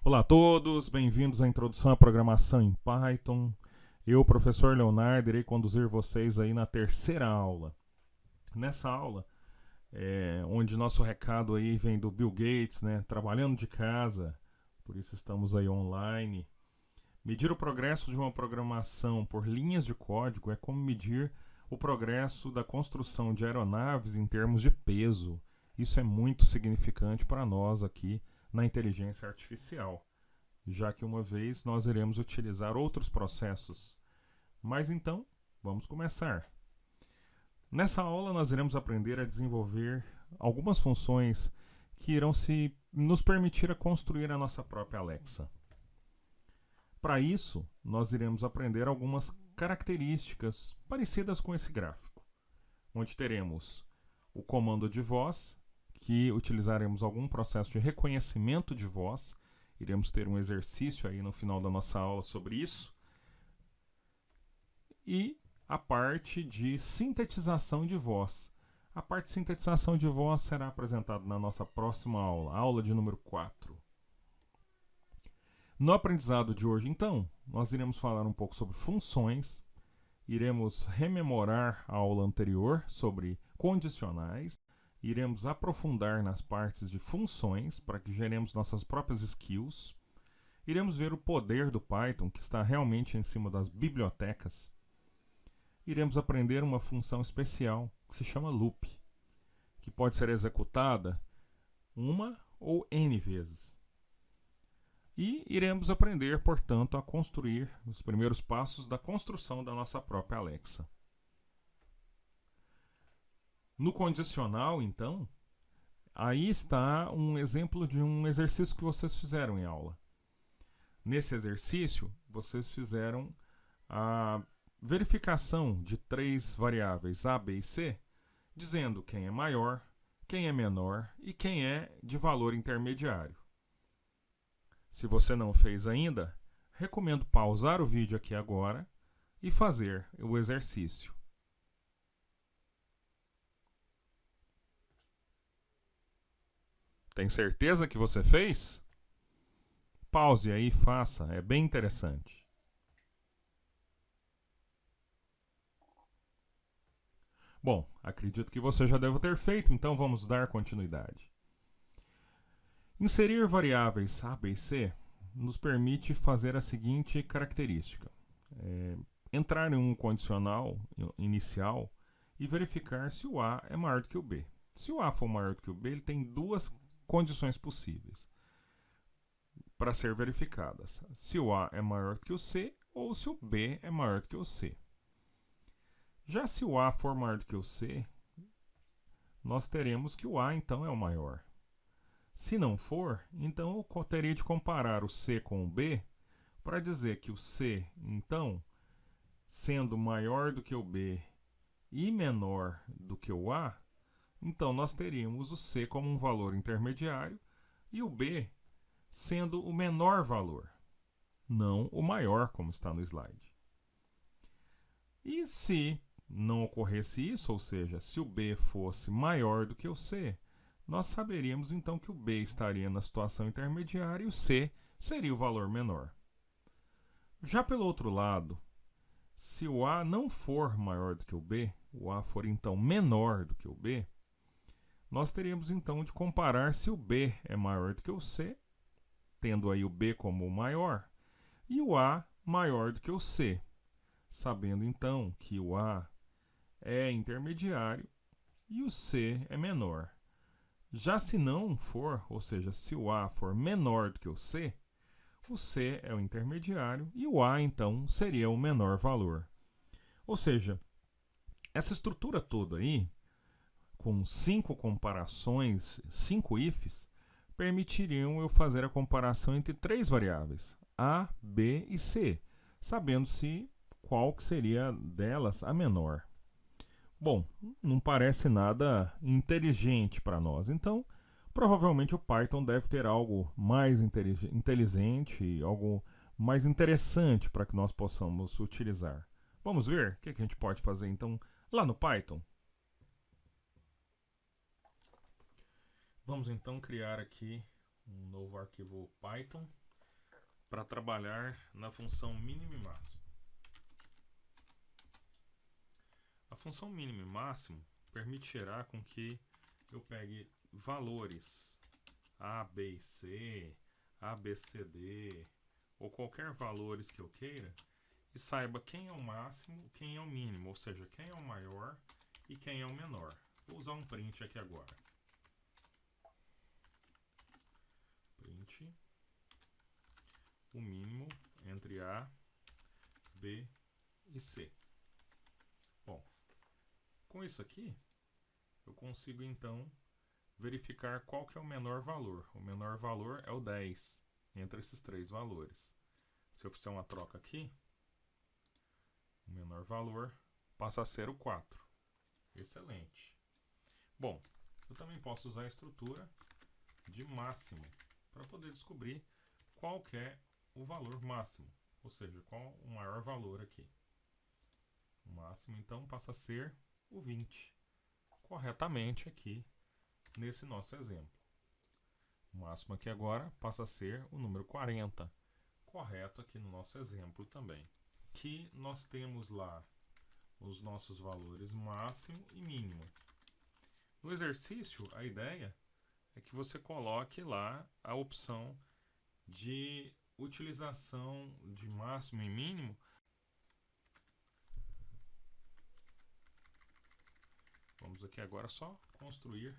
Olá a todos, bem-vindos à introdução à programação em Python. Eu, professor Leonardo, irei conduzir vocês aí na terceira aula. Nessa aula, onde nosso recado aí vem do Bill Gates, né, trabalhando de casa, por isso estamos aí online. Medir o progresso de uma programação por linhas de código é como medir o progresso da construção de aeronaves em termos de peso. Isso é muito significante para nós aqui na inteligência artificial, já que uma vez nós iremos utilizar outros processos. Mas então, vamos começar. Nessa aula nós iremos aprender a desenvolver algumas funções que irão nos permitir a construir a nossa própria Alexa. Para isso, nós iremos aprender algumas características parecidas com esse gráfico, onde teremos o comando de voz, que utilizaremos algum processo de reconhecimento de voz. Iremos ter um exercício aí no final da nossa aula sobre isso. E a parte de sintetização de voz. A parte de sintetização de voz será apresentada na nossa próxima aula, aula de número 4. No aprendizado de hoje, então, nós iremos falar um pouco sobre funções, iremos rememorar a aula anterior sobre condicionais, iremos aprofundar nas partes de funções para que geremos nossas próprias skills, iremos ver o poder do Python, que está realmente em cima das bibliotecas, iremos aprender uma função especial que se chama loop, que pode ser executada uma ou N vezes. E iremos aprender, portanto, a construir os primeiros passos da construção da nossa própria Alexa. No condicional, então, aí está um exemplo de um exercício que vocês fizeram em aula. Nesse exercício, vocês fizeram a verificação de 3 variáveis A, B e C, dizendo quem é maior, quem é menor e quem é de valor intermediário. Se você não fez ainda, recomendo pausar o vídeo aqui agora e fazer o exercício. Tem certeza que você fez? Pause aí e faça, é bem interessante. Bom, acredito que você já deve ter feito, então vamos dar continuidade. Inserir variáveis A, B e C nos permite fazer a seguinte característica. Entrar em um condicional inicial e verificar se o A é maior do que o B. Se o A for maior do que o B, ele tem duas condições possíveis para ser verificadas. Se o A é maior do que o C ou se o B é maior do que o C. Já se o A for maior do que o C, nós teremos que o A então é o maior. Se não for, então eu teria de comparar o C com o B para dizer que o C, então, sendo maior do que o B e menor do que o A, então nós teríamos o C como um valor intermediário e o B sendo o menor valor, não o maior, como está no slide. E se não ocorresse isso, ou seja, se o B fosse maior do que o C, nós saberíamos então que o B estaria na situação intermediária e o C seria o valor menor. Já pelo outro lado, se o A não for maior do que o B, o A for então menor do que o B, nós teríamos então de comparar se o B é maior do que o C, tendo aí o B como o maior, e o A maior do que o C, sabendo então que o A é intermediário e o C é menor. Já se não for, ou seja, se o A for menor do que o C é o intermediário e o A então seria o menor valor. Ou seja, essa estrutura toda aí, com 5 comparações, 5 ifs, permitiriam eu fazer a comparação entre 3 variáveis, A, B e C, sabendo se qual que seria delas a menor. Bom, não parece nada inteligente para nós, então provavelmente o Python deve ter algo mais inteligente, algo mais interessante para que nós possamos utilizar. Vamos ver o que a gente pode fazer então lá no Python. Vamos então criar aqui um novo arquivo Python para trabalhar na função mínimo e máximo. A função mínimo e máximo permitirá com que eu pegue valores A, B e C, A, B, C, D, ou qualquer valores que eu queira, e saiba quem é o máximo, quem é o mínimo, ou seja, quem é o maior e quem é o menor. Vou usar um print aqui agora. Print o mínimo entre A, B e C. Bom, com isso aqui, eu consigo então verificar qual que é o menor valor. O menor valor é o 10 entre esses três valores. Se eu fizer uma troca aqui, o menor valor passa a ser o 4. Excelente. Bom, eu também posso usar a estrutura de máximo para poder descobrir qual que é o valor máximo, ou seja, qual o maior valor aqui. O máximo então passa a ser o 20, corretamente aqui nesse nosso exemplo. O máximo aqui agora passa a ser o número 40, correto aqui no nosso exemplo também. Que nós temos lá os nossos valores máximo e mínimo. No exercício, a ideia é que você coloque lá a opção de utilização de máximo e mínimo. Vamos aqui agora só construir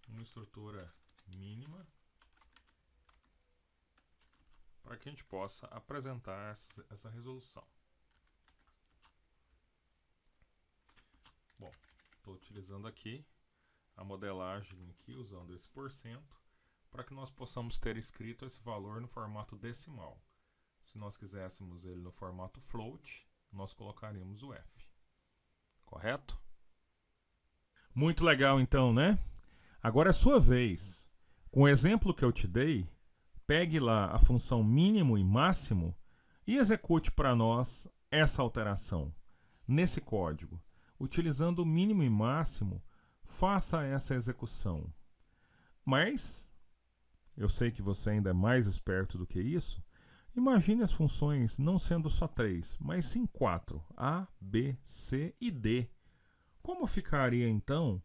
uma estrutura mínima para que a gente possa apresentar essa resolução. Bom, estou utilizando aqui a modelagem aqui, usando esse porcento, para que nós possamos ter escrito esse valor no formato decimal. Se nós quiséssemos ele no formato float, nós colocaríamos o F. Correto? Muito legal então, né? Agora é sua vez. Com o exemplo que eu te dei, pegue lá a função mínimo e máximo e execute para nós essa alteração. Nesse código, utilizando o mínimo e máximo, faça essa execução. Mas eu sei que você ainda é mais esperto do que isso. Imagine as funções não sendo só 3, mas sim 4. A, B, C e D. Como ficaria então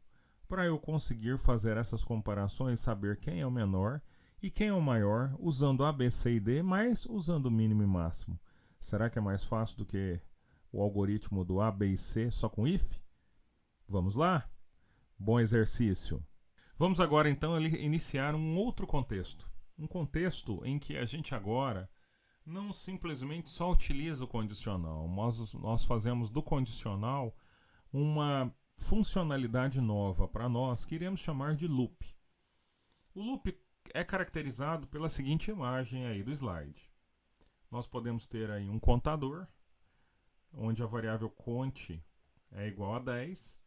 para eu conseguir fazer essas comparações, saber quem é o menor e quem é o maior, usando A, B, C e D, mas usando o mínimo e máximo? Será que é mais fácil do que o algoritmo do A, B e C só com if? Vamos lá? Bom exercício! Vamos agora então iniciar um outro contexto. Um contexto em que a gente agora não simplesmente só utiliza o condicional. Nós fazemos do condicional uma funcionalidade nova para nós que iremos chamar de loop. O loop é caracterizado pela seguinte imagem aí do slide. Nós podemos ter aí um contador, onde a variável cont é igual a 10,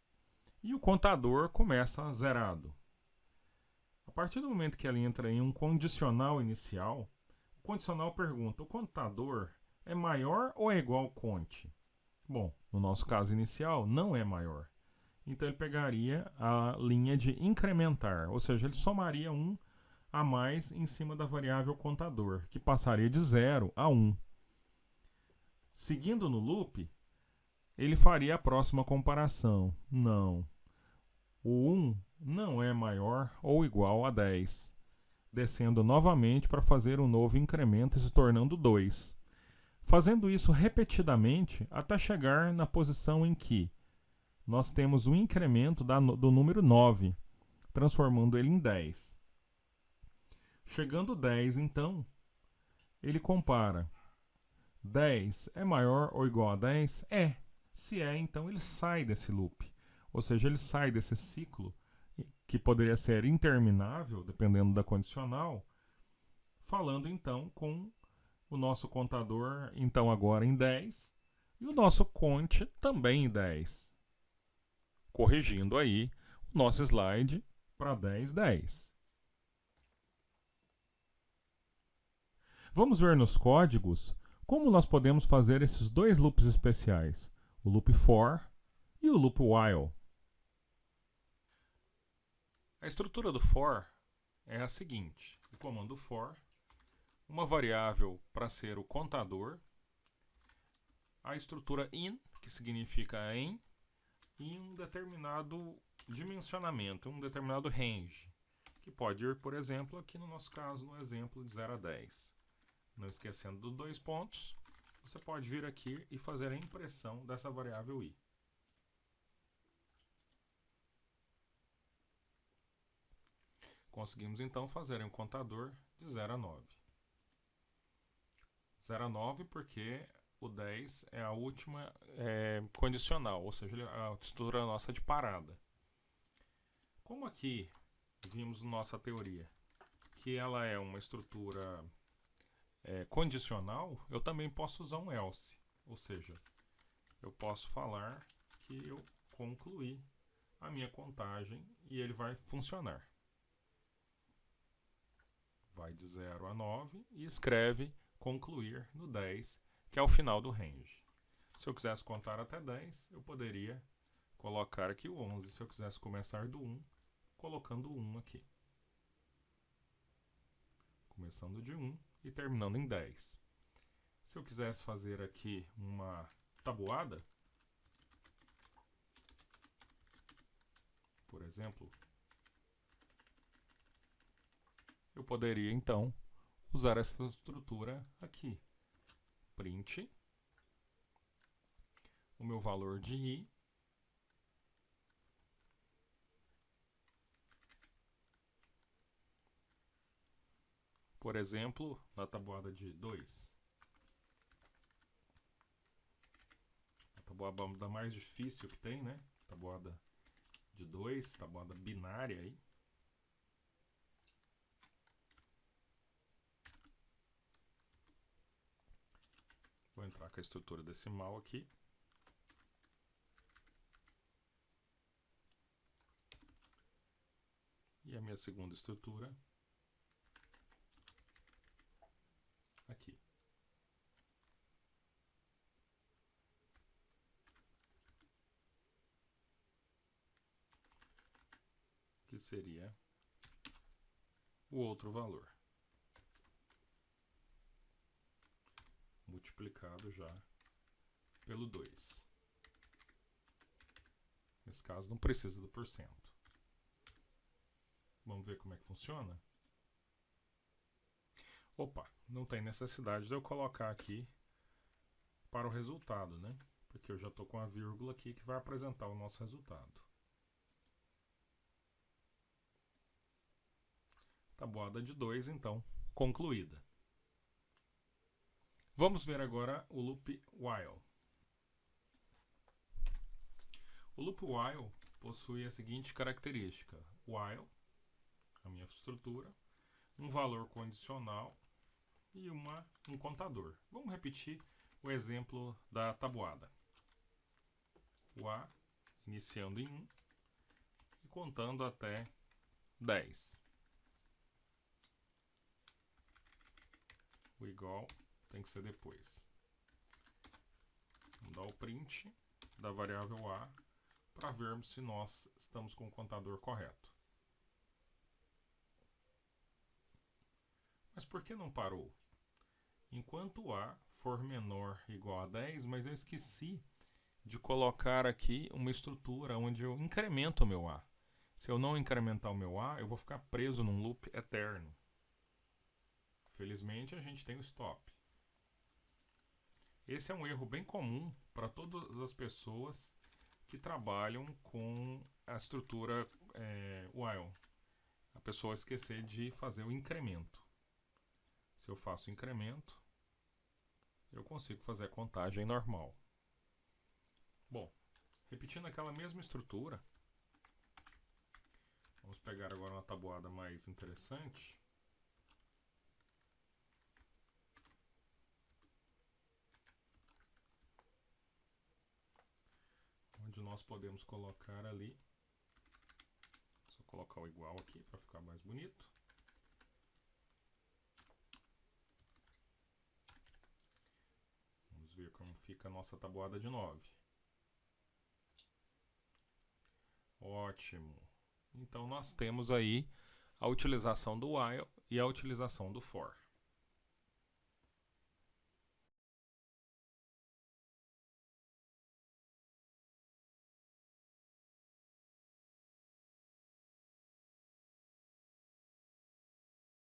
e o contador começa zerado. A partir do momento que ela entra em um condicional inicial, o condicional pergunta: o contador é maior ou é igual ao cont? Bom, no nosso caso inicial, não é maior. Então ele pegaria a linha de incrementar, ou seja, ele somaria 1 a mais em cima da variável contador, que passaria de 0 a 1. Seguindo no loop, ele faria a próxima comparação. Não. O 1 não é maior ou igual a 10, descendo novamente para fazer um novo incremento e se tornando 2. Fazendo isso repetidamente até chegar na posição em que nós temos um incremento do número 9, transformando ele em 10. Chegando 10, então, ele compara. 10 é maior ou igual a 10? É. Se é, então ele sai desse loop. Ou seja, ele sai desse ciclo, que poderia ser interminável, dependendo da condicional, falando então com o nosso contador, então agora em 10, e o nosso cont também em 10. Corrigindo aí o nosso slide para 10, 10. Vamos ver nos códigos como nós podemos fazer esses dois loops especiais, o loop for e o loop while. A estrutura do for é a seguinte: o comando for uma variável para ser o contador, a estrutura in, que significa em, e um determinado dimensionamento, um determinado range, que pode ir, por exemplo, aqui no nosso caso, no exemplo de 0 a 10. Não esquecendo dos 2 pontos, você pode vir aqui e fazer a impressão dessa variável i. Conseguimos então fazer um contador de 0 a 9. 0 a 9 porque o 10 é a última condicional, ou seja, a estrutura nossa de parada. Como aqui vimos nossa teoria que ela é uma estrutura condicional, eu também posso usar um else, ou seja, eu posso falar que eu concluí a minha contagem e ele vai funcionar. Vai de 0 a 9 e escreve concluir no 10, que é o final do range. Se eu quisesse contar até 10, eu poderia colocar aqui o 11. Se eu quisesse começar do 1, colocando o 1 aqui. Começando de 1 e terminando em 10. Se eu quisesse fazer aqui uma tabuada, por exemplo, eu poderia então usar essa estrutura aqui. Print o meu valor de i, por exemplo, na tabuada de 2. A tabuada mais difícil que tem, né? Tabuada de 2, tabuada binária aí. Vou entrar com a estrutura decimal aqui. E a minha segunda estrutura aqui. Que seria o outro valor. Multiplicado já pelo 2. Nesse caso não precisa do porcento. Vamos ver como é que funciona? Opa, não tem necessidade de eu colocar aqui para o resultado, né? Porque eu já estou com a vírgula aqui que vai apresentar o nosso resultado. Tabuada de 2, então, concluída. Vamos ver agora o loop while. O loop while possui a seguinte característica. While, a minha estrutura, um valor condicional e um contador. Vamos repetir o exemplo da tabuada. O A iniciando em 1 e contando até 10. O igual tem que ser depois. Vamos dar o print da variável A para vermos se nós estamos com o contador correto. Mas por que não parou? Enquanto A for menor ou igual a 10, mas eu esqueci de colocar aqui uma estrutura onde eu incremento o meu A. Se eu não incrementar o meu A, eu vou ficar preso num loop eterno. Felizmente a gente tem o stop. Esse é um erro bem comum para todas as pessoas que trabalham com a estrutura while. A pessoa esquecer de fazer o incremento. Se eu faço incremento, eu consigo fazer a contagem normal. Bom, repetindo aquela mesma estrutura, vamos pegar agora uma tabuada mais interessante. Onde nós podemos colocar ali, só colocar o igual aqui para ficar mais bonito. Vamos ver como fica a nossa tabuada de 9. Ótimo! Então nós temos aí a utilização do while e a utilização do for.